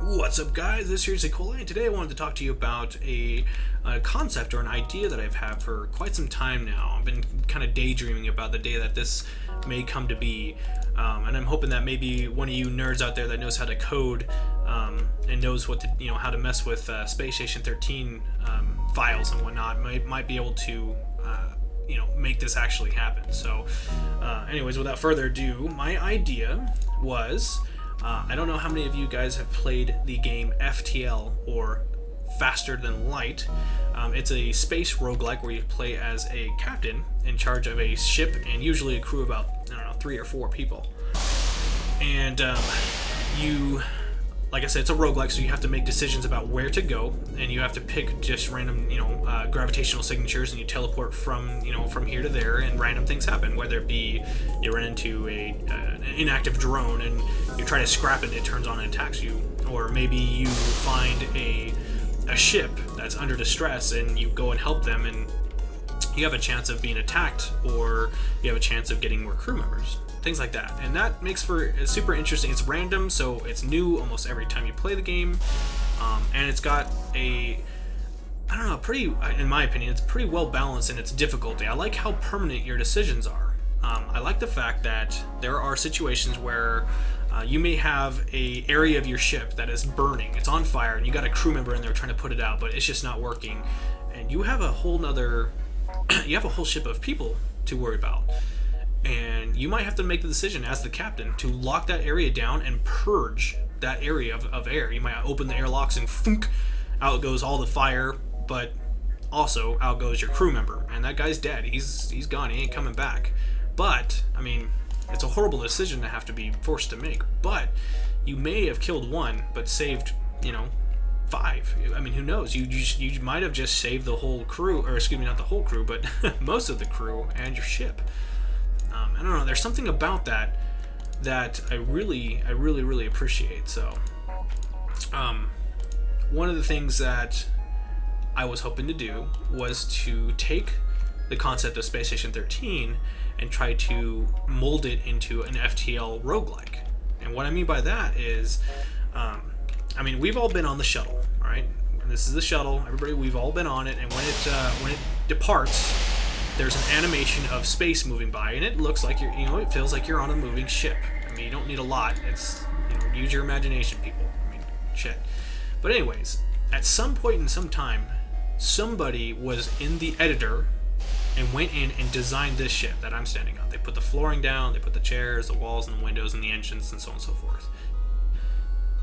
What's up, guys? This is Nicole, and today I wanted to talk to you about a concept or an idea that I've had for quite some time now. I've been kind of daydreaming about the day that this may come to be, and I'm hoping that maybe one of you nerds out there that knows how to code and knows what to, how to mess with Space Station 13 files and whatnot might be able to make this actually happen. So, anyways, without further ado, my idea was. I don't know how many of you guys have played the game FTL, or Faster Than Light. It's a space roguelike where you play as a captain in charge of a ship and usually a crew of about, 3 or 4 people. And like I said, it's a roguelike, so you have to make decisions about where to go, and you have to pick just random, gravitational signatures, and you teleport from here to there, and random things happen. Whether it be you run into an inactive drone and you try to scrap it, and it turns on and attacks you, or maybe you find a ship that's under distress, and you go and help them, and you have a chance of being attacked, or you have a chance of getting more crew members. Things like that, and that makes for super interesting. It's random, so it's new almost every time you play the game, and it's got pretty, in my opinion, it's pretty well balanced in its difficulty. I like how permanent your decisions are. I like the fact that there are situations where you may have a area of your ship that is burning, it's on fire, and you got a crew member in there trying to put it out, but it's just not working, and you have a whole ship of people to worry about. And you might have to make the decision as the captain to lock that area down and purge that area of air. You might open the airlocks and thunk, out goes all the fire, but also out goes your crew member, and that guy's dead. He's gone. He ain't coming back. But it's a horrible decision to have to be forced to make. But you may have killed one, but saved 5. Who knows? You might have just saved the whole crew, or excuse me, not the whole crew, but most of the crew and your ship. I don't know. There's something about that I really appreciate. So, one of the things that I was hoping to do was to take the concept of Space Station 13 and try to mold it into an FTL roguelike. And what I mean by that is, we've all been on the shuttle, right? This is the shuttle. Everybody, we've all been on it, and when it departs, there's an animation of space moving by, and it looks like it feels like you're on a moving ship. You don't need a lot. It's, use your imagination, people. Shit. But anyways, at some point in some time, somebody was in the editor and went in and designed this ship that I'm standing on. They put the flooring down, they put the chairs, the walls, and the windows, and the engines, and so on and so forth.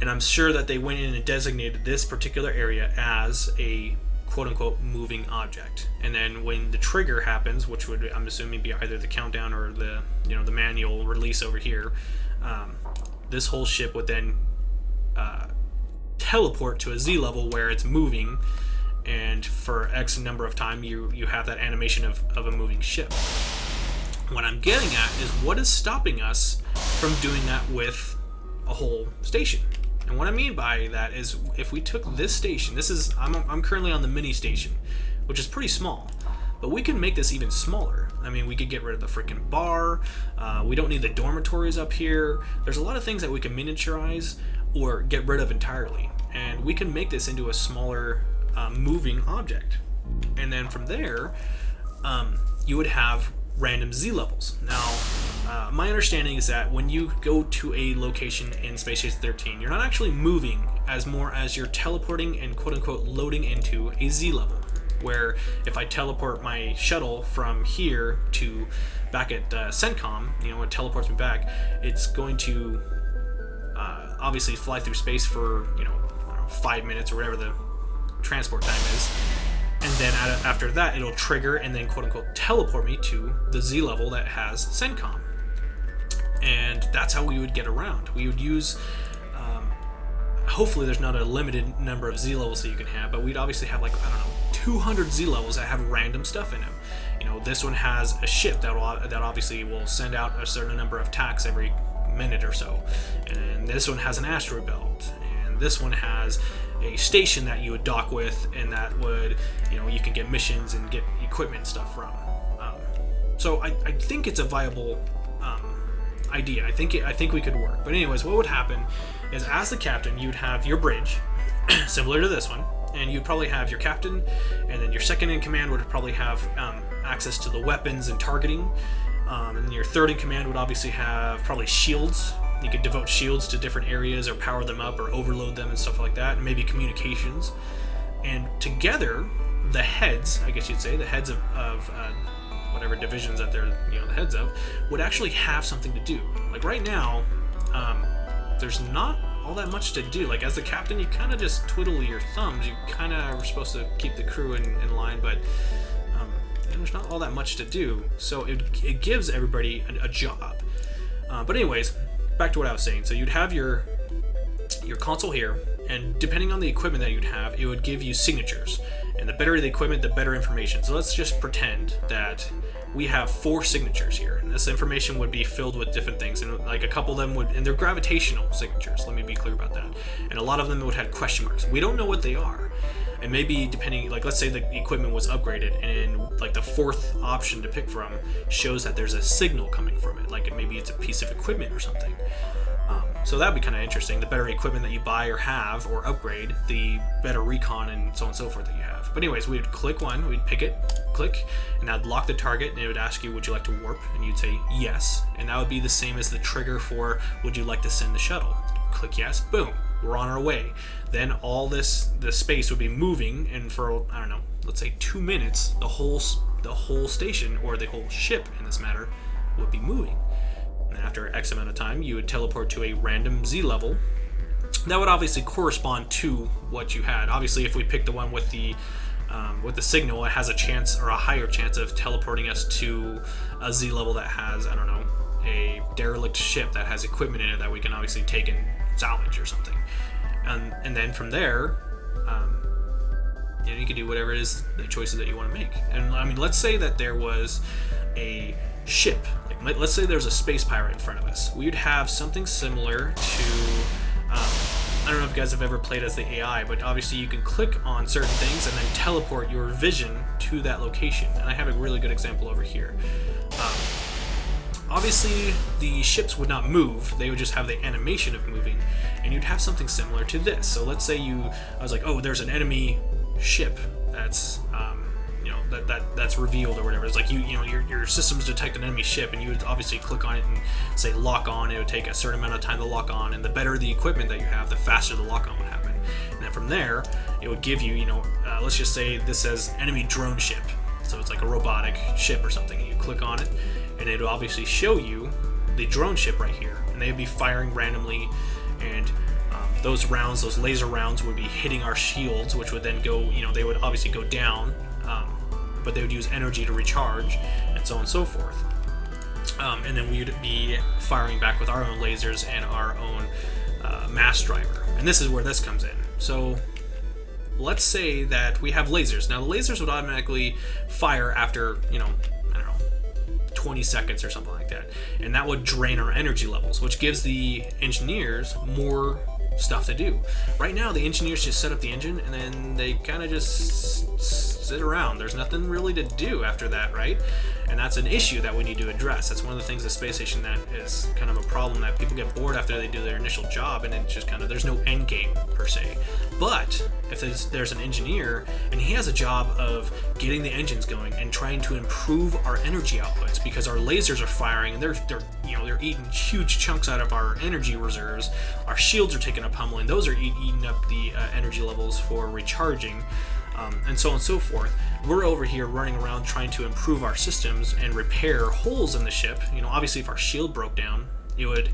And I'm sure that they went in and designated this particular area as a quote-unquote moving object, and then when the trigger happens, which would, I'm assuming, be either the countdown or the the manual release over here, this whole ship would then teleport to a Z level where it's moving, and for X number of time you have that animation of a moving ship. What I'm getting at is, what is stopping us from doing that with a whole station? And what I mean by that is, if we took this station, I'm currently on the mini station, which is pretty small, but we can make this even smaller. We could get rid of the freaking bar. We don't need the dormitories up here. There's a lot of things that we can miniaturize or get rid of entirely, and we can make this into a smaller moving object. And then from there, you would have random Z levels. Now, my understanding is that when you go to a location in Space Station 13, you're not actually moving as more as you're teleporting and quote-unquote loading into a Z level, where if I teleport my shuttle from here to back at CENTCOM, it teleports me back, it's going to obviously fly through space for 5 minutes or whatever the transport time is. And then after that, it'll trigger and then quote-unquote teleport me to the Z level that has CENTCOM. And that's how we would get around. We would use, hopefully there's not a limited number of Z levels that you can have, but we'd obviously have 200 Z levels that have random stuff in them. This one has a ship that obviously will send out a certain number of attacks every minute or so. And this one has an asteroid belt. And this one has a station that you would dock with, and that would, you can get missions and get equipment and stuff from. So I think it's a viable idea. I think we could work. But anyways, what would happen is as the captain, you'd have your bridge, similar to this one, and you'd probably have your captain, and then your second in command would probably have access to the weapons and targeting, and your third in command would obviously have probably shields. You could devote shields to different areas or power them up or overload them and stuff like that, and maybe communications. And together, the heads, I guess you'd say, the heads of whatever divisions that they're the heads of, would actually have something to do. Like right now, there's not all that much to do. Like as the captain, you kind of just twiddle your thumbs. You kind of are supposed to keep the crew in line, but there's not all that much to do. So it gives everybody a job. But anyways, back to what I was saying. So you'd have your console here, and depending on the equipment that you'd have, it would give you signatures. And the better the equipment, the better information. So let's just pretend that we have 4 signatures here. And this information would be filled with different things, and like a couple of them would, and they're gravitational signatures. Let me be clear about that. And a lot of them would have question marks. We don't know what they are. And maybe depending, like let's say the equipment was upgraded, and like the 4th option to pick from shows that there's a signal coming from it. Like maybe it's a piece of equipment or something. So that'd be kind of interesting. The better equipment that you buy or have or upgrade, the better recon and so on and so forth that you have. But anyways, we'd click one, we'd pick it, click, and that'd lock the target, and it would ask you, would you like to warp? And you'd say yes. And that would be the same as the trigger for, would you like to send the shuttle? Click yes, boom, we're on our way. Then all the space would be moving, and for, I don't know, let's say 2 minutes, the whole station, or the whole ship in this matter, would be moving. And after X amount of time, you would teleport to a random Z level. That would obviously correspond to what you had. Obviously, if we pick the one with the signal, it has a chance, or a higher chance, of teleporting us to a Z level that has, I don't know, a derelict ship that has equipment in it that we can obviously take and salvage or something. And then from there, you can do whatever it is, the choices that you want to make. And I mean, let's say that there was a ship. Like, let's say there's a space pirate in front of us. We would have something similar to, I don't know if you guys have ever played as the AI, but obviously you can click on certain things and then teleport your vision to that location. And I have a really good example over here. Obviously, the ships would not move. They would just have the animation of moving, and you'd have something similar to this. So let's say I was like, oh, there's an enemy ship that's, that's revealed or whatever. It's like your systems detect an enemy ship, and you would obviously click on it and say lock on. It would take a certain amount of time to lock on, and the better the equipment that you have, the faster the lock on would happen. And then from there, it would give you, let's just say this says enemy drone ship. So it's like a robotic ship or something, and you click on it, and it will obviously show you the drone ship right here, and they would be firing randomly, and those laser rounds would be hitting our shields, which would then go, they would obviously go down, but they would use energy to recharge, and so on and so forth. And then we would be firing back with our own lasers and our own mass driver. And this is where this comes in. So let's say that we have lasers. Now the lasers would automatically fire after, 20 seconds or something like that. And that would drain our energy levels, which gives the engineers more stuff to do. Right now, the engineers just set up the engine, and then they kind of just sit around. There's nothing really to do after that, right? And that's an issue that we need to address. That's one of the things at space station that is kind of a problem, that people get bored after they do their initial job, and it just kind of, there's no end game per se. But if there's an engineer and he has a job of getting the engines going and trying to improve our energy outputs, because our lasers are firing and they're eating huge chunks out of our energy reserves. Our shields are taking a pummeling. Those are eating up the energy levels for recharging. And so on and so forth. We're over here running around trying to improve our systems and repair holes in the ship. Obviously if our shield broke down, it would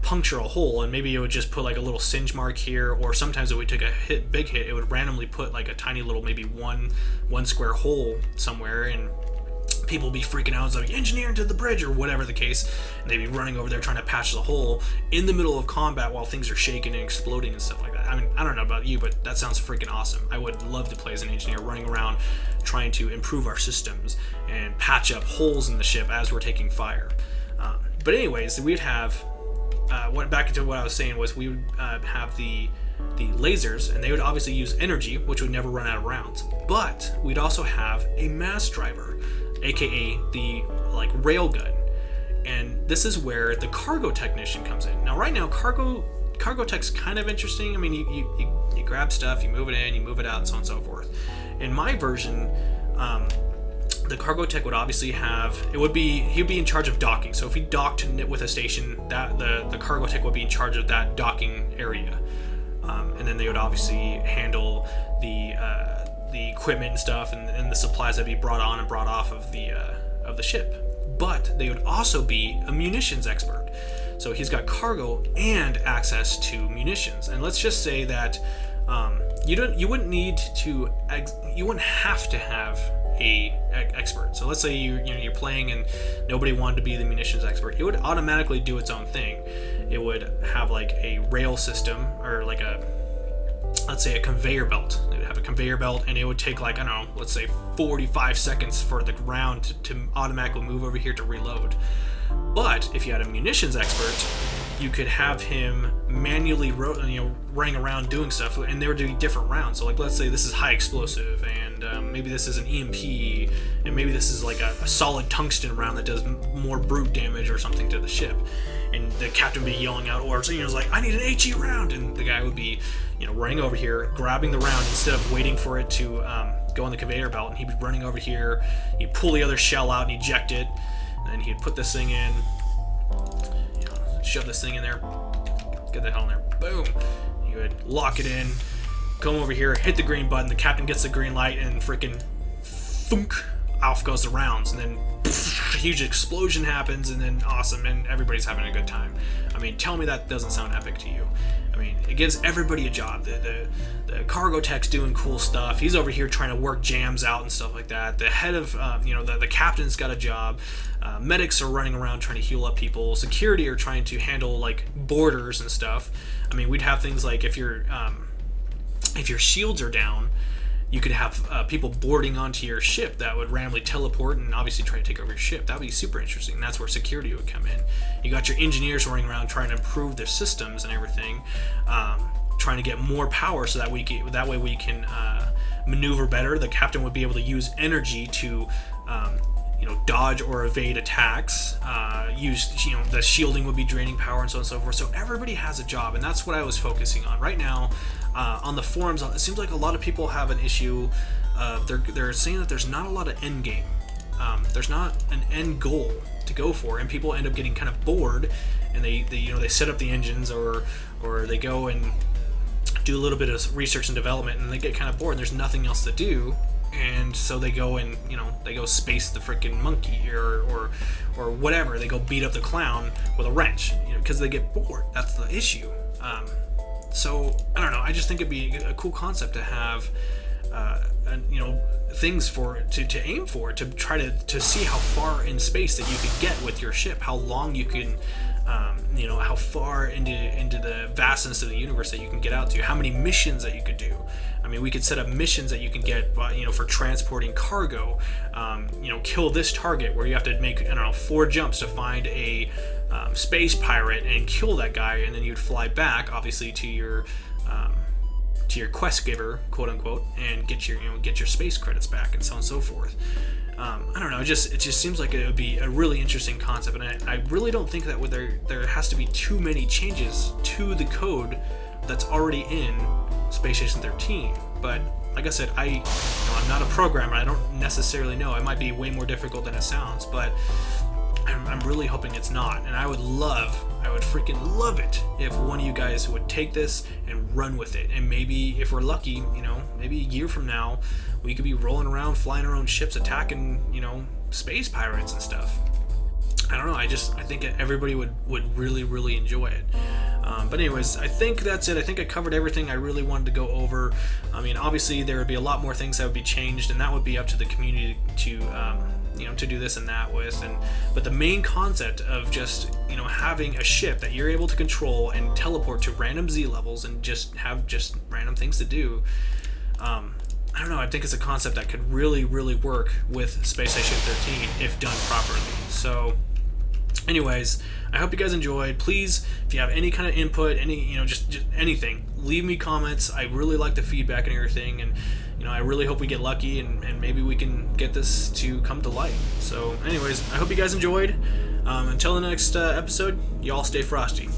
puncture a hole, and maybe it would just put like a little singe mark here, or sometimes if we took a big hit, it would randomly put like a tiny little, maybe one square hole somewhere, and people would be freaking out. It's like, engineer into the bridge, or whatever the case, and they'd be running over there trying to patch the hole in the middle of combat while things are shaking and exploding and stuff like that. I mean, I don't know about you, but that sounds freaking awesome. I would love to play as an engineer running around trying to improve our systems and patch up holes in the ship as we're taking fire. But anyways, we'd have back into what I was saying was we would have the lasers, and they would obviously use energy, which would never run out of rounds. But we'd also have a mass driver, aka the railgun, and this is where the cargo technician comes in. Now, right now, cargo cargo tech's kind of interesting. I mean, you grab stuff, you move it in, you move it out, and so on and so forth. In my version, the cargo tech would obviously he'd be in charge of docking. So if he docked with a station, that the cargo tech would be in charge of that docking area, and then they would obviously handle the equipment and stuff, and the supplies that would be brought on and brought off of the ship. But they would also be a munitions expert. So he's got cargo and access to munitions. And let's just say that you wouldn't have to have a expert. So let's say you're playing and nobody wanted to be the munitions expert. It would automatically do its own thing. It would have like a rail system, or like let's say a conveyor belt. It would have a conveyor belt, and it would take like, I don't know, let's say 45 seconds for the round to automatically move over here to reload. But if you had a munitions expert, you could have him manually running around doing stuff, and they were doing different rounds. So like, let's say this is high explosive, and maybe this is an EMP, and maybe this is like a solid tungsten round that does more brute damage or something to the ship. And the captain would be yelling out orders, and he was like, I need an HE round, and the guy would be running over here, grabbing the round instead of waiting for it to go on the conveyor belt, and he'd be running over here, he'd pull the other shell out and eject it, and then he'd put this thing in, shove this thing in there, get the hell in there, boom, he would lock it in, come over here, hit the green button, the captain gets the green light, and freaking thunk, off goes the rounds, and then a huge explosion happens, and then awesome, and everybody's having a good time. I mean, tell me that doesn't sound epic to you. I mean, it gives everybody a job. The cargo tech's doing cool stuff. He's over here trying to work jams out and stuff like that. The head of, the captain's got a job. Medics are running around trying to heal up people. Security are trying to handle like borders and stuff. I mean, we'd have things like if your shields are down, you could have people boarding onto your ship that would randomly teleport and obviously try to take over your ship. That would be super interesting. That's where security would come in. You got your engineers running around trying to improve their systems and everything, trying to get more power so that way we can maneuver better. The captain would be able to use energy to dodge or evade attacks. The shielding would be draining power and so on and so forth. So everybody has a job, and that's what I was focusing on right now. On the forums, it seems like a lot of people have an issue. They're saying that there's not a lot of end game. There's not an end goal to go for, and people end up getting kind of bored, and they set up the engines, or they go and do a little bit of research and development, and they get kind of bored, and there's nothing else to do, and so they go and they go space the freaking monkey or whatever. They go beat up the clown with a wrench, because they get bored. That's the issue. So I don't know. I just think it'd be a cool concept to have, things to aim for, to try to see how far in space that you could get with your ship, how long you can, how far into the vastness of the universe that you can get out to, how many missions that you could do. I mean, we could set up missions that you can get, for transporting cargo. Kill this target where you have to make 4 jumps to find a space pirate and kill that guy, and then you'd fly back, obviously, to your quest giver, quote unquote, and get your space credits back, and so on and so forth. I don't know. It just seems like it would be a really interesting concept, and I really don't think that there has to be too many changes to the code that's already in Space Station 13. But like I said, I'm not a programmer. I don't necessarily know. It might be way more difficult than it sounds, but I'm really hoping it's not. And I would freaking love it if one of you guys would take this and run with it. And maybe if we're lucky, maybe a year from now, we could be rolling around, flying our own ships, attacking, space pirates and stuff. I don't know. I think everybody would really, really enjoy it. But anyways, I think that's it. I think I covered everything I really wanted to go over. I mean, obviously there would be a lot more things that would be changed, and that would be up to the community to do this and that with. But the main concept of just having a ship that you're able to control and teleport to random Z levels and just have just random things to do. I don't know. I think it's a concept that could really, really work with Space Station 13 if done properly. So. Anyways, I hope you guys enjoyed. Please, if you have any kind of input, just anything, leave me comments. I really like the feedback and everything, and I really hope we get lucky and maybe we can get this to come to light. So anyways, I hope you guys enjoyed. Until the next episode, y'all stay frosty.